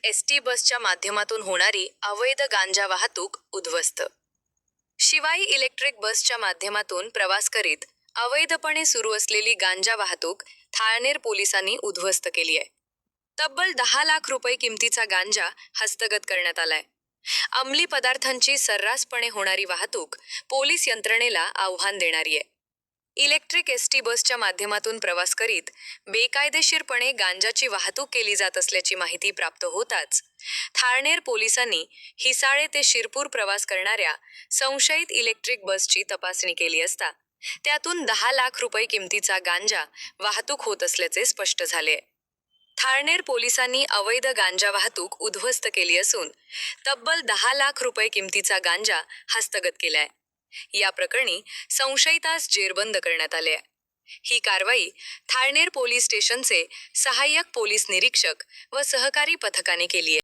ST बसच्या माध्यमातून होणारी अवैध गांजा वाहतूक उद्ध्वस्त. शिवाई इलेक्ट्रिक बसच्या माध्यमातून प्रवास करीत अवैधपणे सुरू असलेली गांजा वाहतूक थाळनेर पोलिसांनी उद्ध्वस्त केली आहे. तब्बल 10 लाख रुपये किमतीचा गांजा हस्तगत करण्यात आलाय. अंमली पदार्थांची सर्रासपणे होणारी वाहतूक पोलीस यंत्रणेला आव्हान देणारी आहे. इलेक्ट्रिक एसटी बसच्या माध्यमातून प्रवास करीत बेकायदेशीरपणे गांजाची वाहतूक केली जात असल्याची माहिती प्राप्त होताच थाळनेर पोलिसांनी हिसाळे ते शिरपूर प्रवास करणाऱ्या संशयित इलेक्ट्रिक बसची तपासणी केली असता त्यातून 10 लाख रुपये किमतीचा गांजा वाहतूक होत असल्याचे स्पष्ट झाले. थाळनेर पोलिसांनी अवैध गांजा वाहतूक उद्ध्वस्त केली असून तब्बल 10 लाख रुपये किमतीचा गांजा हस्तगत केलाय. या प्रकरणी संशयितास जेरबंद करण्यात आले आहे. ही कारवाई थाळनेर पोलीस स्टेशनचे सहाय्यक पोलीस निरीक्षक व सहकारी पथकाने केली आहे.